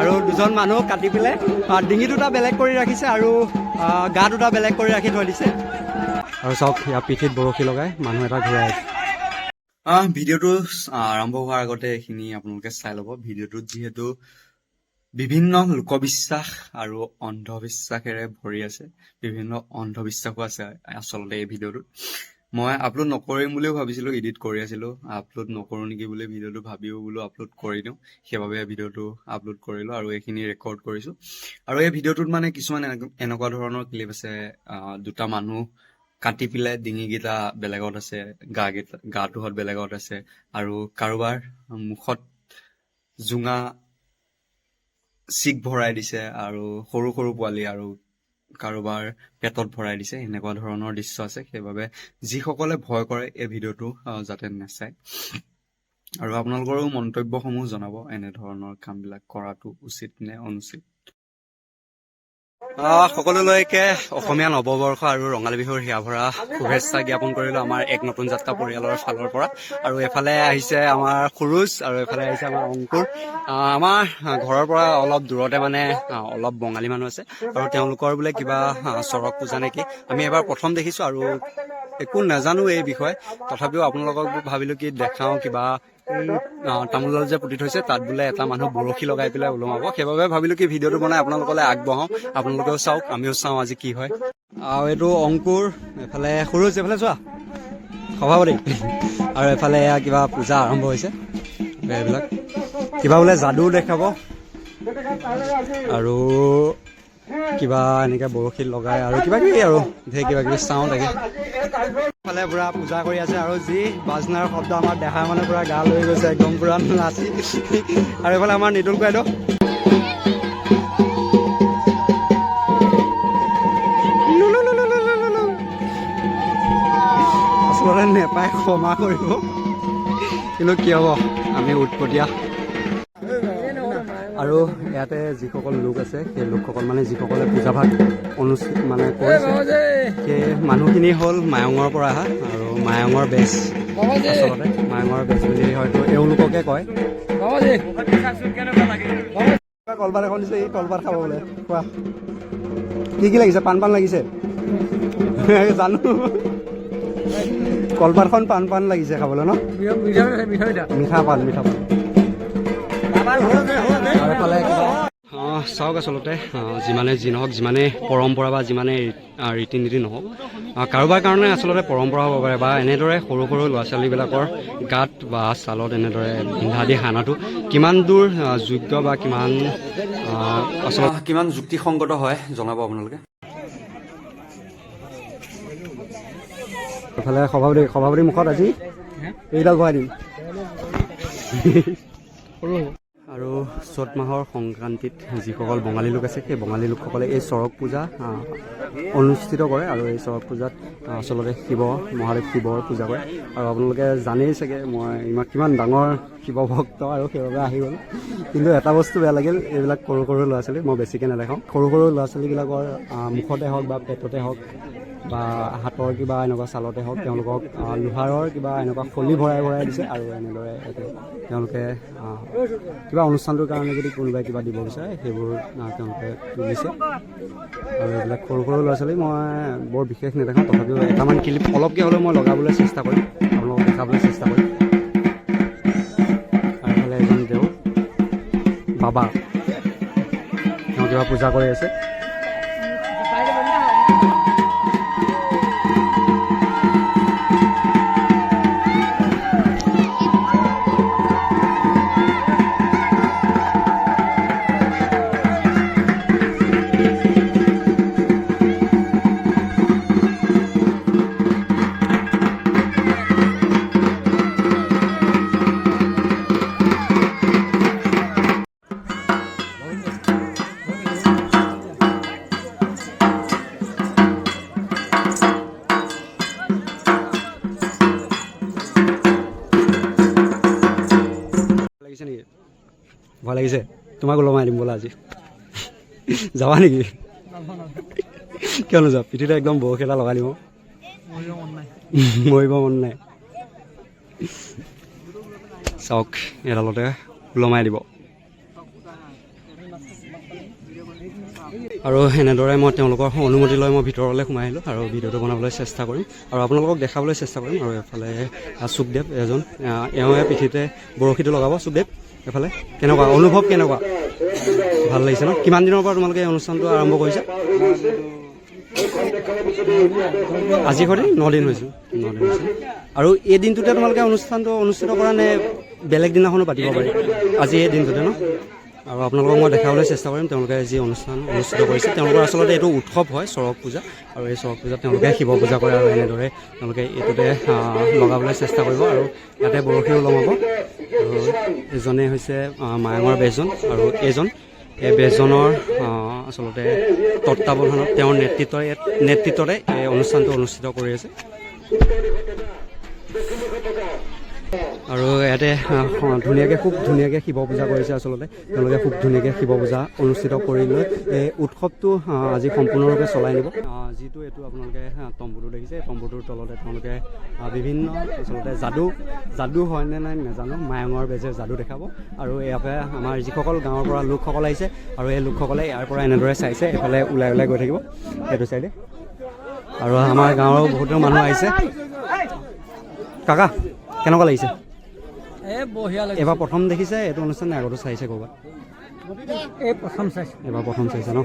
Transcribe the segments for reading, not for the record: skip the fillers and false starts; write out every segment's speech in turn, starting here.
আৰু দুজন মানুহ কাটি পেলাই ডিঙি দুটা বেলেগ কৰি ৰাখিছে আৰু গা দুটা বেলেগ কৰি ৰাখি থৈ দিছে। আৰু চাওক ইয়াৰ পিঠিত বৰশী লগাই মানুহ এটা ঘূৰাই আছে। ভিডিঅ'টো আৰম্ভ হোৱাৰ আগতে এইখিনি আপোনালোকে চাই ল'ব। ভিডিঅ'টোত যিহেতু বিভিন্ন লোকবিশ্বাস আৰু অন্ধবিশ্বাসেৰে ভৰি আছে, বিভিন্ন অন্ধবিশ্বাসো আছে আচলতে এই ভিডিঅ'টোত। মই আপলোড নকৰিম বুলিও ভাবিছিলোঁ, এডিট কৰি আছিলোঁ, আপলোড নকৰোঁ নেকি বুলি ভিডিঅ'টো ভাবিও বোলো আপলোড কৰি দিওঁ। সেইবাবে ভিডিঅ'টো আপলোড কৰিলোঁ আৰু এইখিনি ৰেকৰ্ড কৰিছোঁ। আৰু এই ভিডিঅ'টোত মানে কিছুমান এনেকুৱা ধৰণৰ ক্লিপ আছে, দুটা মানুহ কাটি পেলাই ডিঙিকেইটা বেলেগত আছে, গাটোহঁত বেলেগত আছে, আৰু কাৰোবাৰ মুখত জোঙা চিক ভৰাই দিছে আৰু সৰু সৰু পোৱালি, আৰু কাৰোবাৰ পেটত ভৰাই দিছে। এনেকুৱা ধৰণৰ দৃশ্য আছে। সেইবাবে যিসকলে ভয় কৰে এই ভিডিঅ'টো যাতে নাচায়। আৰু আপোনালোকৰো মন্তব্যসমূহ জনাব, এনেধৰণৰ কামবিলাক কৰাটো উচিত নে অনুচিত। সকলোলৈকে অসমীয়া নৱবৰ্ষ আৰু ৰঙালী বিহুৰ হিয়াভৰা শুভেচ্ছা জ্ঞাপন কৰিলোঁ আমাৰ এক নতুন যাত্ৰা পৰিয়ালৰ ফালৰ পৰা। আৰু এফালে আহিছে আমাৰ সুৰুজ আৰু এফালে আহিছে আমাৰ অংকুৰ। আমাৰ ঘৰৰ পৰা অলপ দূৰতে মানে অলপ বঙালী মানুহ আছে আৰু তেওঁলোকৰ বোলে কিবা চৰক পূজা নেকি। আমি এবাৰ প্ৰথম দেখিছোঁ আৰু একো নাজানো এই বিষয়ে, তথাপিও আপোনালোকক ভাবিলোঁ কি দেখাওঁ। কিবা তামোলডাল যে পুতি থৈছে তাত বোলে এটা মানুহ বৰশী লগাই পেলাই ওলমাব। সেইবাবে ভাবিলোঁ কি ভিডিঅ'টো বনাই আপোনালোকলৈ আগবঢ়াওঁ, আপোনালোকেও চাওক, আমিও চাওঁ আজি কি হয়। আৰু এইটো অংকুৰ, এফালে সুৰুজ, এইফালে চোৱা সভাপতি, আৰু এফালে এয়া কিবা পূজা আৰম্ভ হৈছে। এইবিলাক কিবা বোলে যাদু দেখাব আৰু কিবা এনেকৈ বৰশীত লগাই আৰু কিবা কিবি আৰু ধেৰ কিবা কিবি চাওঁ তাকে। ফালে পুৰা পূজা কৰি আছে আৰু যি বাজনাৰ শব্দ আমাৰ দেখাৰ মানে পুৰা গা লৈ গৈছে একদম পুৰা নাচি। আৰু এইফালে আমাৰ নিতুল বাইদেউ আচলতে নেপায়, ক্ষমা কৰিব, কিন্তু কি হ'ব, আমি উৎপতীয়া। আৰু ইয়াতে যিসকল লোক আছে সেই লোকসকল মানে যিসকলে পূজা ভাগ মানে কৰিছে সেই মানুহখিনি হ'ল মায়ঙৰ পৰা অহা আৰু মায়ঙৰ বেজ। আচলতে মায়ঙৰ বেজ বুলি হয়তো এওঁলোককে কয়। কলপাত এখন দিছে, এই কলপাত খাব বোলে। কোৱা কি কি লাগিছে? পাণ লাগিছে জানো, কলপাতখন পাণ লাগিছে খাবলৈ ন? মিঠা পাণ। চাওক আচলতে যিমানে যি নহওক, যিমানে পৰম্পৰা বা যিমানে ৰীতি নীতি নহওক, কাৰোবাৰ কাৰণে আচলতে পৰম্পৰা হ'ব পাৰে বা এনেদৰে সৰু সৰু ল'ৰা ছোৱালীবিলাকৰ গাত বা ছালত এনেদৰে পিন্ধা দি সানাটো কিমান দূৰ যোগ্য বা কিমান আচলতে কিমান যুক্তিসংগত হয় জনাব আপোনালোকে। এইফালে সভাপতি মুখত আজি এইডাল ভৰাই দিম। আৰু চ'ত মাহৰ সংক্ৰান্তিত যিসকল বঙালী লোক আছে সেই বঙালী লোকসকলে এই চৰক পূজা অনুষ্ঠিত কৰে। আৰু এই চৰক পূজাত আচলতে মহাদেৱ শিৱৰ পূজা কৰে। আৰু আপোনালোকে জানেই চাগে মই কিমান ডাঙৰ শিৱ ভক্ত, আৰু সেইবাবে আহি গ'ল। কিন্তু এটা বস্তু বেয়া লাগিল, এইবিলাক সৰু সৰু ল'ৰা ছোৱালী মই বেছিকৈ নেদেখাওঁ। সৰু সৰু ল'ৰা ছোৱালীবিলাকৰ মুখতে হওক বা পেটতে হওক বা হাতৰ কিবা এনেকুৱা ছালতে হওক তেওঁলোকক লোহাৰৰ কিবা এনেকুৱা খলি ভৰাই দিছে। আৰু এনেদৰে তেওঁলোকে কিবা অনুষ্ঠানটোৰ কাৰণে যদি কোনোবাই কিবা দিব বিচাৰে সেইবোৰ তেওঁলোকে তুলিছে। আৰু এইবিলাক সৰু সৰু ল'ৰা ছোৱালী মই বৰ বিশেষ নেদেখাওঁ, তথাপিও এটামান ক্লিপ অলপকৈ হ'লেও মই লগাবলৈ চেষ্টা কৰিম, আপোনালোকক দেখাবলৈ চেষ্টা কৰিম। আৰু এইফালে এজন দেও বাবা, তেওঁ কিবা পূজা কৰি আছে। ভয় লাগিছে? তোমাক ওলমাই দিম ব'লা আজি। যাবা নেকি? কিয় নোযোৱা? পিঠিতে একদম বৰশী এটা লগাই দিব। মৰিব মন নাই। চাওক এডালতে ওলমাই দিব। আৰু এনেদৰে মই তেওঁলোকৰ অনুমতি লৈ মই ভিতৰলৈ সোমাই আহিলোঁ আৰু ভিডিঅ'টো বনাবলৈ চেষ্টা কৰিম আৰু আপোনালোকক দেখাবলৈ চেষ্টা কৰিম। আৰু এফালে সুখদেৱ এজন, এওঁৱে পিঠিতে বৰশীটো লগাব। সুখদেৱ, এফালে কেনেকুৱা অনুভৱ, কেনেকুৱা? ভাল লাগিছে ন? কিমান দিনৰ পৰা তোমালোকে এই অনুষ্ঠানটো আৰম্ভ কৰিছা? আজি সৈতে 9 দিন হৈছে। আৰু এই দিনটোতে তোমালোকে অনুষ্ঠানটো অনুষ্ঠিত কৰা নে বেলেগ দিনাখনো পাতিব পাৰি? আজি এই দিনটোতে ন? আৰু আপোনালোকক মই দেখাবলৈ চেষ্টা কৰিম তেওঁলোকে যি অনুষ্ঠান অনুষ্ঠিত কৰিছে। তেওঁলোকৰ আচলতে এইটো উৎসৱ হয়, চৰক পূজা, আৰু এই চৰক পূজাত তেওঁলোকে শিৱ পূজা কৰে আৰু এনেদৰে তেওঁলোকে এইটোতে লগাবলৈ চেষ্টা কৰিব আৰু ইয়াতে বৰশীও লগাব। আৰু এজনে হৈছে মায়ঙৰ বেজজন আৰু এই বেজজনৰ আচলতে তত্বাৱধানত তেওঁৰ নেতৃত্বতে এই অনুষ্ঠানটো অনুষ্ঠিত কৰি আছে। আৰু ইয়াতে খুব ধুনীয়াকৈ শিৱ পূজা কৰিছে। আচলতে তেওঁলোকে খুব ধুনীয়াকৈ শিৱ পূজা অনুষ্ঠিত কৰি লৈ এই উৎসৱটো আজি সম্পূৰ্ণৰূপে চলাই নিব। যিটো এইটো আপোনালোকে তম্বুটো দেখিছে, তম্বুটোৰ তলতে তেওঁলোকে বিভিন্ন আচলতে যাদু হয়নে নাই নাজানো, মায়ঙৰ বেজে যাদু দেখাব। আৰু ইয়াতে আমাৰ যিসকল গাঁৱৰ পৰা লোকসকল আহিছে আৰু এই লোকসকলে ইয়াৰ পৰা এনেদৰে চাইছে, এইফালে ওলাই গৈ থাকিব সেইটো চাইডে। আৰু আমাৰ গাঁৱৰ বহুতো মানুহ আহিছে। কাকা, কেনেকুৱা লাগিছে? এবাৰ প্ৰথম দেখিছে এইটো অনুষ্ঠান নে আগতো চাইছে ক'ৰবাত? এবাৰ প্ৰথম চাইছে ন?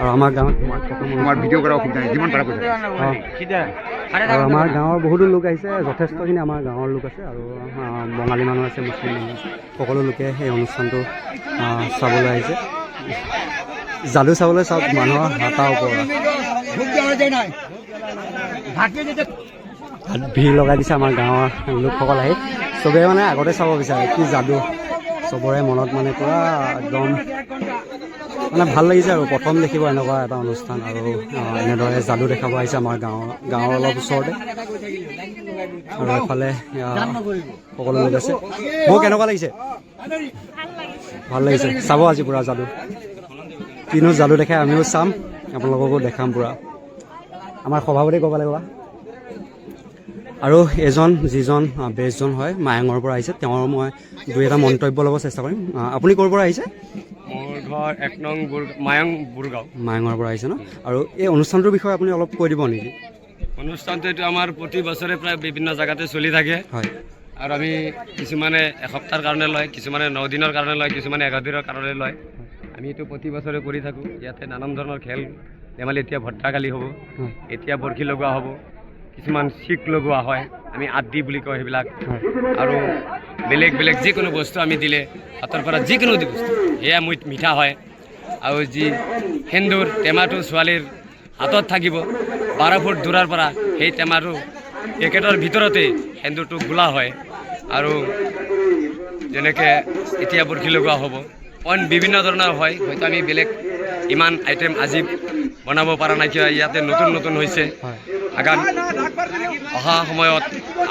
আৰু আমাৰ গাঁৱত আৰু আমাৰ গাঁৱৰ বহুতো লোক আহিছে, যথেষ্টখিনি আমাৰ গাঁৱৰ লোক আছে আৰু বঙালী মানুহ আছে, মুছলিম মানুহ আছে, সকলো লোকে সেই অনুষ্ঠানটো চাবলৈ আহিছে। যাদু চাবলৈ চব মানুহৰ হাতাৰ ওপৰত ভিৰ লগাই দিছে আমাৰ গাঁৱৰ লোকসকল আহি। চবেই মানে আগতে চাব বিচাৰে কি যাদু, চবৰে মনত মানে পূৰা একদম মানে ভাল লাগিছে আৰু প্ৰথম দেখিব এনেকুৱা এটা অনুষ্ঠান। আৰু এনেদৰে যাদু দেখাব আহিছে আমাৰ গাঁৱৰ অলপ ওচৰতে। আৰু এফালে সকলো লোক আছে। মোৰ কেনেকুৱা লাগিছে? ভাল লাগিছে। চাব আজি পূৰা যাদু, কিনো যাদু দেখাই আমিও চাম, আপোনালোককো দেখাম পূৰা। আমাৰ সভাপতি ক'ব লাগিব। আৰু যিজন বেজজন হয় মায়ঙৰ পৰা আহিছে, তেওঁৰ মই 2 এটা মন্তব্য ল'ব চেষ্টা কৰিম। আপুনি ক'ৰ পৰা আহিছে? মোৰ ঘৰ 1 নং মায়ং বুৰগাঁও। মায়ঙৰ পৰা আহিছে ন? আৰু এই অনুষ্ঠানটোৰ বিষয়ে আপুনি অলপ কৈ দিব নেকি? অনুষ্ঠানটো এইটো আমাৰ প্ৰতি বছৰে প্ৰায় বিভিন্ন জেগাতে চলি থাকে। হয়। আৰু আমি কিছুমানে এসপ্তাহৰ কাৰণে লয়, কিছুমানে 9 দিনৰ কাৰণে লয়, কিছুমানে 11 দিনৰ কাৰণে লয়। আমি এইটো প্ৰতি বছৰে কৰি থাকোঁ। ইয়াতে নানান ধৰণৰ খেল ধেমালি, এতিয়া ভট্টাকালি হ'ব, এতিয়া বৰশী লগোৱা হ'ব, কিছুমান চিক লগোৱা হয়, আমি আদি বুলি কওঁ সেইবিলাক। আৰু বেলেগ যিকোনো বস্তু আমি দিলে হাতৰ পৰা যিকোনো বস্তু সেয়া মিঠা হয়। আৰু যি সেন্দুৰ টেমাটো ছোৱালীৰ হাতত থাকিব 12 ফুট দূৰৰ পৰা, সেই টেমাটো পেকেটৰ ভিতৰতে সেন্দুৰটো গোলা হয়। আৰু যেনেকৈ এতিয়া বৰশী লগোৱা হ'ব, বিভিন্ন ধৰণৰ হয়। হয়তো আমি বেলেগ ইমান আইটেম আজি বনাব পৰা নাই, কিয় ইয়াতে নতুন হৈছে। আগামী অহা সময়ত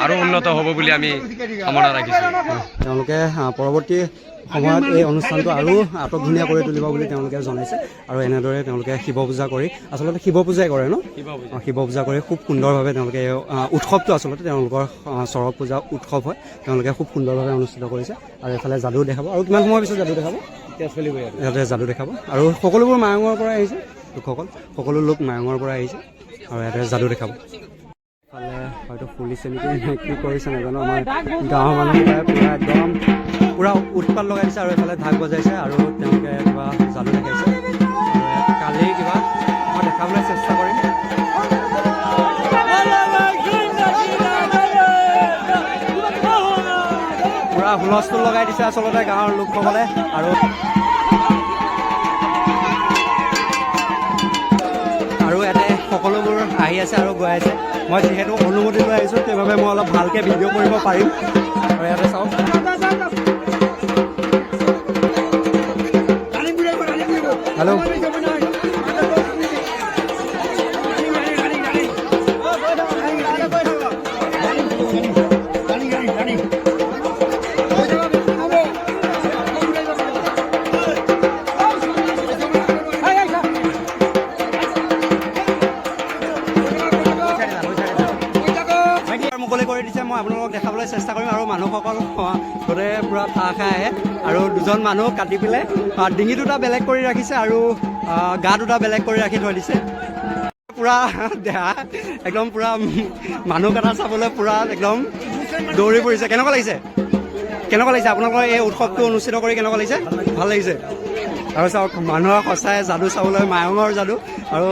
আৰু উন্নত হ'ব বুলি আমি কামনা ৰাখিছোঁ। তেওঁলোকে পৰৱৰ্তী সময়ত এই অনুষ্ঠানটো আৰু আটকধুনীয়া কৰি তুলিব বুলি তেওঁলোকে জনাইছে। আৰু এনেদৰে তেওঁলোকে শিৱ পূজা কৰি, আচলতে শিৱ পূজাই কৰে ন? শিৱ পূজা কৰি খুব সুন্দৰভাৱে তেওঁলোকে উৎসৱটো আচলতে তেওঁলোকৰ চৰক পূজা উৎসৱ হয়, তেওঁলোকে খুব সুন্দৰভাৱে অনুষ্ঠিত কৰিছে। আৰু এইফালে যাদু দেখাব। আৰু কিমান সময়ৰ পিছত যাদু দেখাব? এতিয়া চলিব ইয়াতে যাদু দেখাব। আৰু সকলোবোৰ মায়ঙৰ পৰা আহিছে লোকসকল, সকলো লোক মায়ঙৰ পৰা আহিছে আৰু ইয়াতে যাদু দেখাব। ইফালে হয়তো ফুলিছে নেকি, কি কৰিছে নাজানো। আমাৰ গাঁৱৰ মানুহকেইটাই পূৰা একদম পূৰা উৎপাত লগাই দিছে আৰু এইফালে ঢাক বজাইছে আৰু তেওঁলোকে কিবা যাদু দেখাইছে। কালি কিবা মই দেখাবলৈ চেষ্টা কৰিম। পূৰা হুলস্থুল লগাই দিছে আচলতে গাঁৱৰ লোকসকলে। আৰু ইয়াতে সকলোবোৰ আহি আছে আৰু গৈ আছে। মই যিহেতু অনুমতি লৈ আহিছোঁ, সেইবাবে মই অলপ ভালকৈ ভিডিঅ' কৰিব পাৰিম। আৰু ইয়াতে চাওক, হেল্ল', মুকলি কৰি দিছে। মই আপোনালোকক দেখাবলৈ চেষ্টা কৰিম। আৰু মানুহসকল গোটেই পূৰা ঠাহ খাই আহে আৰু আৰু দুজন মানুহ কাটি পেলাই ডিঙি দুটা বেলেগ কৰি ৰাখিছে আৰু গা দুটা বেলেগ কৰি ৰাখি থৈ দিছে। পুৰা দেহা একদম পুৰা মানুহ কটা চাবলৈ পুৰা একদম দৌৰি পৰিছে। কেনেকুৱা লাগিছে আপোনালোকৰ এই উৎসৱটো অনুষ্ঠিত কৰি কেনেকুৱা লাগিছে? ভাল লাগিছে। আৰু চাওক মানুহৰ সঁচাই যাদু চাবলৈ, মায়ঙৰ যাদু, আৰু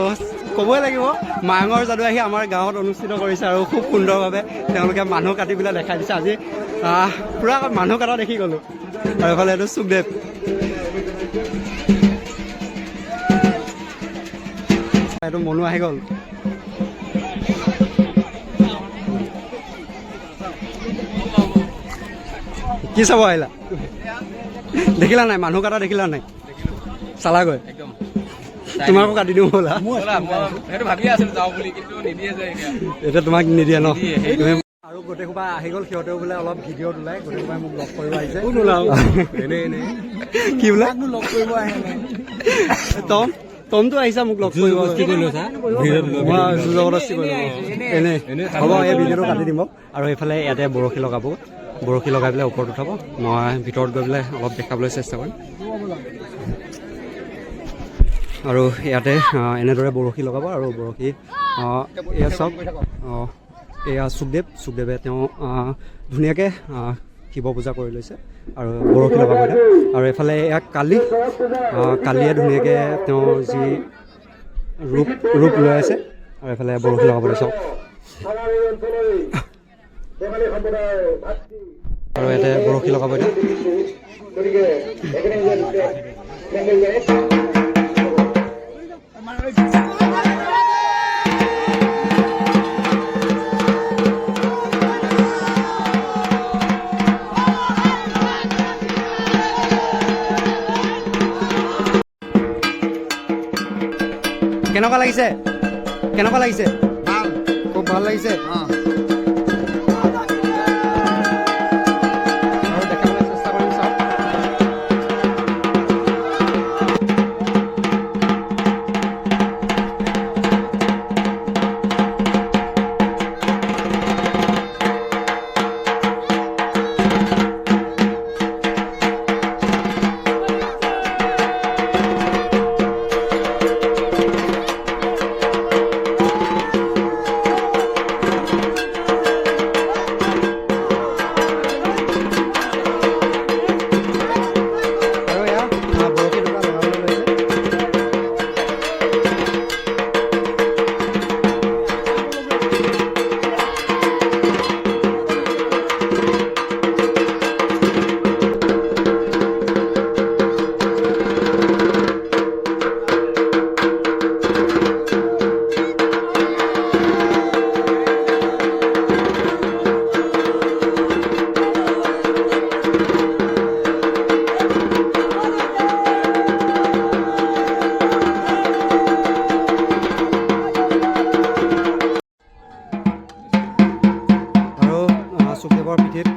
ক'বই লাগিব মায়ঙৰ যাদু আহি আমাৰ গাঁৱত অনুষ্ঠিত কৰিছে আৰু খুব সুন্দৰভাৱে তেওঁলোকে মানুহ কাটি পেলাই দেখাই দিছে। আজি পুৰা মানুহ কটা দেখি গ'লোঁ। আৰু এইফালে এইটো সুখদেৱ। এইটো মনো আহি গ'ল। কি চাব আহিলা? দেখিলা নাই মানুহ কটা? দেখিলা নাই? চালাগৈ তোমাকো কাটি দিওঁ ব'লা। এতিয়া তোমাক নিদিয়ে ন? আৰু গোটেই সোপা আহি গ'ল, সিহঁতেও বোলে অলপ ভিডিঅ'ত ওলাই, গোটেই সোপাই মোক লগ কৰিব আহিছে। কি বোলে লগ কৰিব আহে? তমতো আহিছা মোক লগ কৰিব। জবৰদস্তি কৰিলো এনেই। হ'ব, এই ভিডিঅ'টো কাটি দিম। আৰু এইফালে ইয়াতে বৰশী লগাব, বৰশী লগাই পেলাই ওপৰত উঠাব। মই ভিতৰত গৈ পেলাই অলপ দেখাবলৈ চেষ্টা কৰিম। আৰু ইয়াতে এনেদৰে বৰশী লগাব। আৰু বৰশী এয়া চাওক, এয়া সুখদেৱে তেওঁ ধুনীয়াকৈ শিৱ পূজা কৰি লৈছে আৰু বৰশী লগাব এতিয়া। আৰু এইফালে এয়া কালিয়ে ধুনীয়াকৈ তেওঁ যি ৰূপ লৈ আছে। আৰু এইফালে বৰশী লগাব চাওক। আৰু ইয়াতে বৰশী লগাব এতিয়া। কেনেকুৱা লাগিছে? খুব ভাল লাগিছে। আৰু দেখাবলৈ চেষ্টা কৰিম চাওক। সুখদেৱৰ পিঠিত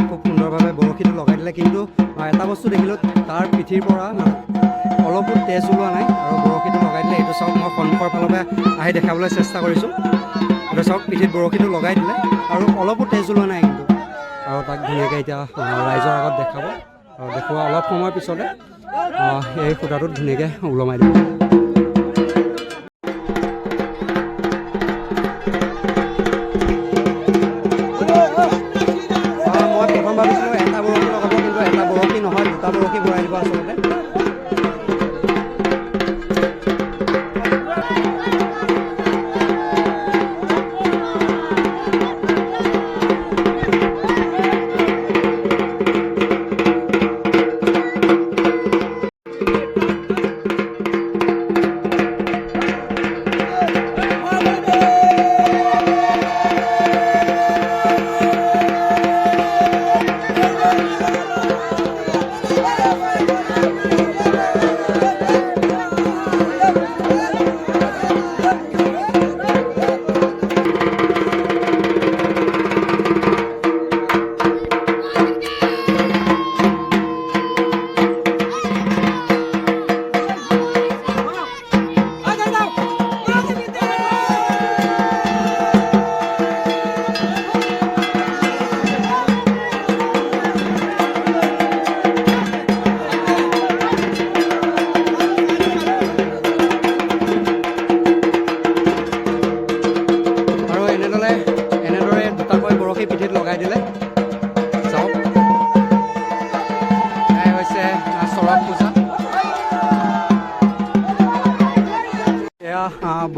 খুব সুন্দৰভাৱে বৰশীটো লগাই দিলে। কিন্তু এটা বস্তু দেখিলোঁ, তাৰ পিঠিৰ পৰা অলপো তেজ ওলোৱা নাই। আৰু বৰশীটো লগাই দিলে। এইটো চাওক, মই সন্মুখৰ ফালৰ পৰা আহি দেখাবলৈ চেষ্টা কৰিছোঁ। এইটো চাওক, পিঠিত বৰশীটো লগাই দিলে আৰু অলপো তেজ ওলোৱা নাই কিন্তু। আৰু তাক ধুনীয়াকৈ এতিয়া ৰাইজৰ আগত দেখাব। আৰু দেখুওৱা অলপ সময়ৰ পিছতে এই সূতাটোত ধুনীয়াকৈ ওলমাই দিব। বৰশী ভৰাই দিব আচলতে।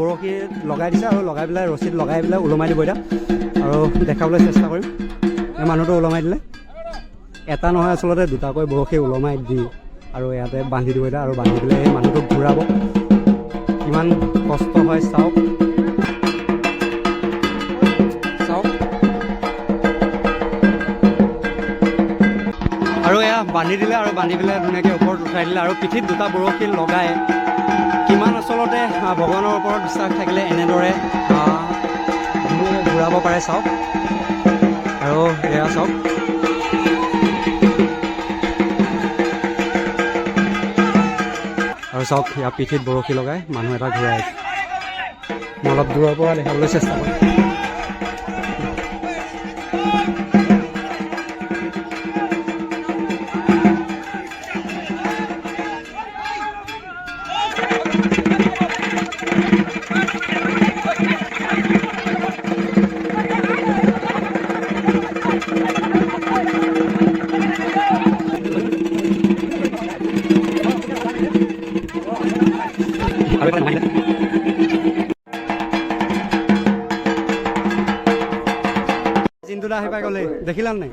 বৰশী লগাই দিছে আৰু লগাই পেলাই ৰছীত লগাই পেলাই ওলমাই দিব এতিয়া আৰু দেখাবলৈ চেষ্টা কৰিম। এই মানুহটো ওলমাই দিলে, এটা নহয় আচলতে দুটাকৈ বৰশী ওলমাই দি আৰু ইয়াতে বান্ধি দিব এতিয়া আৰু বান্ধি পেলাই এই মানুহটোক ঘূৰাব। কিমান কষ্ট হয় চাওক চাওক। আৰু এয়া বান্ধি দিলে আৰু বান্ধি পেলাই ধুনীয়াকৈ ওপৰত উঠাই দিলে আৰু পিঠিত দুটা বৰশী লগাই কিমান আচলতে ভগৱানৰ ওপৰত বিশ্বাস থাকিলে এনেদৰে ঘূৰাব পাৰে চাওক। আৰু এয়া চাওক আৰু চাওক ইয়াৰ পিঠিত বৰশী লগাই মানুহ এটা ঘূৰাই আছে। মই অলপ দূৰৰ পৰা দেখাবলৈ চেষ্টা কৰিম। জিন্তুদা আহি পাই গ'লে দেখিলা নাই?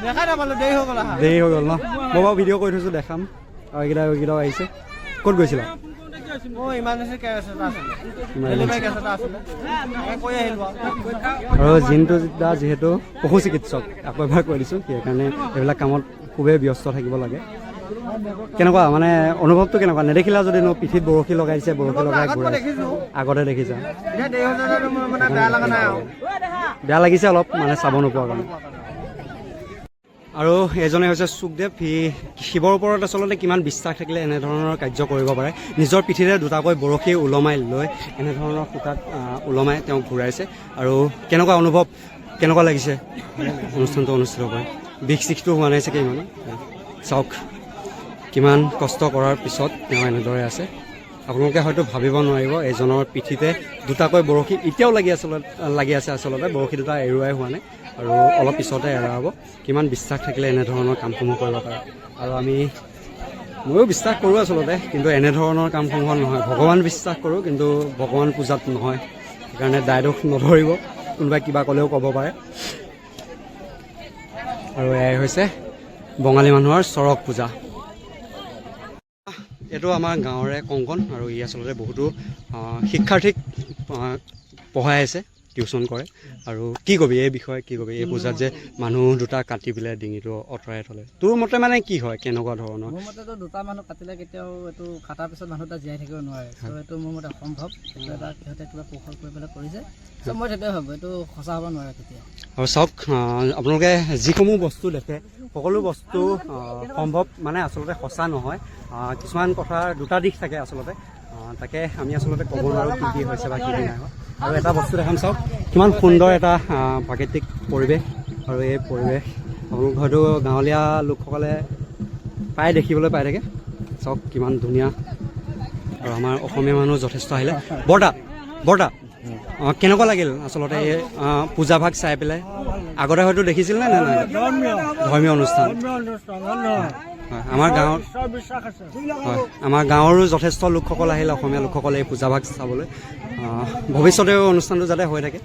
দেখা নাপালো, দেৰি হৈ গ'ল। দেৰি হৈ গ'ল ন? মই বাৰু ভিডিঅ' কৰি থৈছোঁ, দেখাম। আৰু এইকেইটাও আহিছে। ক'ত গৈছিলা? আৰু জিন্তুদা যিহেতু পশু চিকিৎসক, আকৌ এবাৰ কৈ দিছোঁ, সেইকাৰণে এইবিলাক কামত খুবেই ব্যস্ত থাকিব লাগে। কেনেকুৱা মানে অনুভৱটো কেনেকুৱা? নেদেখিলা যদি ন পিঠিত বৰশী লগাই দিছে, বৰশী লগাই ঘূৰাই আগতে দেখিছা? বেয়া লাগিছে অলপ মানে চাব নোপোৱাৰ কাৰণে। আৰু এজনে হৈছে সুখদেৱ। সি শিৱৰ ওপৰত আচলতে কিমান বিশ্বাস থাকিলে এনেধৰণৰ কাৰ্য কৰিব পাৰে। নিজৰ পিঠিৰে দুটাকৈ বৰশী ওলমাই লৈ এনেধৰণৰ সূতাত ওলমাই তেওঁক ঘূৰাইছে। আৰু কেনেকুৱা অনুভৱ, কেনেকুৱা লাগিছে অনুষ্ঠানটো অনুষ্ঠিত কৰি? বিষ চিষটো হোৱা নাই চাগে ইমান? চাওক কিমান কষ্ট কৰাৰ পিছত তেওঁ এনেদৰে আছে। আপোনালোকে হয়তো ভাবিব নোৱাৰিব এজনৰ পিঠিতে দুটাকৈ বৰশী এতিয়াও লাগি আছে আচলতে বৰশী দুটা এৰুৱাই হোৱা নাই আৰু অলপ পিছতে এৰুৱাব। কিমান বিশ্বাস থাকিলে এনেধৰণৰ কামসমূহ কৰিব পাৰে। আৰু ময়ো বিশ্বাস কৰোঁ আচলতে, কিন্তু এনেধৰণৰ কামসমূহত নহয়। ভগৱান বিশ্বাস কৰোঁ, কিন্তু ভগৱান পূজাত নহয়। সেইকাৰণে দায় দোষ নধৰিব, কোনোবাই কিবা ক'লেও ক'ব পাৰে। আৰু এয়াই হৈছে বঙালী মানুহৰ চৰক পূজা। এইটো আমাৰ গাঁৱৰে কংকন আৰু ই আচলতে বহুতো শিক্ষাৰ্থীক পঢ়াই আছে, টিউশ্যন কৰে। আৰু কি কবি এই বিষয়ে, কি কবি এই পূজাত যে মানুহ দুটা কাটি পেলাই ডিঙিটো আঁতৰাই থ'লে? তোৰ মতে মানে কি হয়, কেনেকুৱা ধৰণৰ? মোৰ মতেতো দুটা মানুহ কাটিলে কেতিয়াও এইটো কাটাৰ পিছত মানুহ এটা জীয়াই থাকিব নোৱাৰে। ত' এইটো মোৰ মতে অসম্ভৱ। এইটো এটা সিহঁতে কিবা কৌশল কৰি পেলাই কৰিছে। ত' মই সেইটোৱে ভাবোঁ, এইটো সঁচা হ'ব নোৱাৰে কেতিয়া। আৰু চাওক আপোনালোকে যিসমূহ বস্তু দেখে সকলো বস্তু সম্ভৱ মানে আচলতে সঁচা নহয়। কিছুমান কথাৰ দুটা দিশ থাকে আচলতে। তাকে আমি আচলতে ক'ব নোৱাৰোঁ কি কি হৈছে বা কি কি নাই হোৱা। আৰু এটা বস্তু দেখাম, চাওক কিমান সুন্দৰ এটা প্ৰাকৃতিক পৰিৱেশ। আৰু এই পৰিৱেশ আপোনালোক হয়তো গাঁৱলীয়া লোকসকলে প্ৰায় দেখিবলৈ পাই থাকে। চাওক কিমান ধুনীয়া। আৰু আমাৰ অসমীয়া মানুহ যথেষ্ট আহিলে। বৰ্তা কেনেকুৱা লাগিল আচলতে এই পূজাভাগ চাই পেলাই? আগতে হয়তো দেখিছিল নে নাই? ধৰ্মীয় অনুষ্ঠান হয়, আমাৰ গাঁৱৰো যথেষ্ট লোকসকল আহিলে, অসমীয়া লোকসকলে এই পূজাভাগ চাবলৈ। ভৱিষ্যতেও অনুষ্ঠানটো যাতে হৈ থাকে।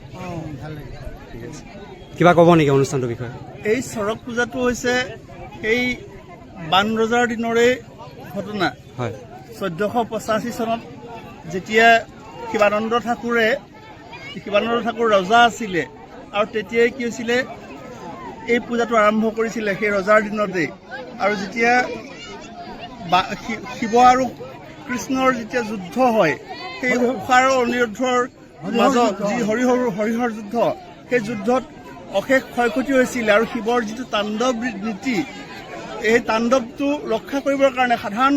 কিবা ক'ব নেকি অনুষ্ঠানটোৰ বিষয়ে? এই চৰক পূজাটো হৈছে এই বান ৰজাৰ দিনৰে ঘটনা। হয়, 1485 চনত যেতিয়া শিৱানন্দ ঠাকুৰ ৰজা আছিলে আৰু তেতিয়াই কি হৈছিলে, এই পূজাটো আৰম্ভ কৰিছিলে সেই ৰজাৰ দিনতেই। আৰু যেতিয়া শিৱ আৰু কৃষ্ণৰ যেতিয়া যুদ্ধ হয়, সেই উষা আৰু অনিৰুদ্ধৰ মাজত যি হৰিহৰ যুদ্ধ, সেই যুদ্ধত অশেষ ক্ষয়ক্ষতি হৈছিল। আৰু শিৱৰ যিটো তাণ্ডৱ নীতি, এই তাণ্ডৱটো ৰক্ষা কৰিবৰ কাৰণে, সাধাৰণ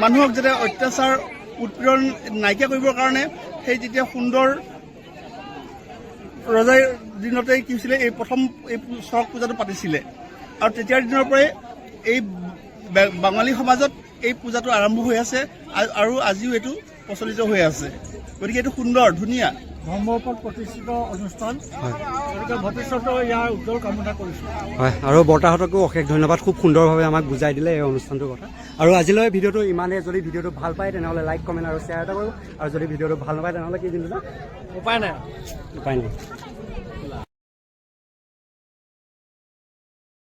মানুহক যাতে অত্যাচাৰ উৎপীড়ন নাইকিয়া কৰিবৰ কাৰণে সেই যেতিয়া সুন্দৰ ৰজাৰ দিনতেই কি হৈছিলে, এই প্ৰথম এই চৰক পূজাটো পাতিছিলে। আৰু তেতিয়াৰ দিনৰ পৰাই এই বাঙালী সমাজত এই পূজাটো আৰম্ভ হৈ আছে আৰু আজিও এইটো প্ৰচলিত হৈ আছে। গতিকে এইটো সুন্দৰ, ধুনীয়া, ধৰ্মৰ ওপৰত প্ৰতিষ্ঠিত অনুষ্ঠান। গতিকে ভৱিষ্যতেও ইয়াৰ উজ্জ্বল কামনা কৰিছোঁ। হয়, আৰু বৰ্তাহঁতকো অশেষ ধন্যবাদ। খুব সুন্দৰভাৱে আমাক বুজাই দিলে এই অনুষ্ঠানটোৰ কথা। আৰু আজিলৈ ভিডিঅ'টো ইমানে। যদি ভিডিঅ'টো ভাল পায় তেনেহ'লে লাইক কমেণ্ট আৰু শ্বেয়াৰ এটা কৰিব। আৰু যদি ভিডিঅ'টো ভাল নাপায় তেনেহ'লে কি দিম দাদা? উপায় নাই। উপায় নাই।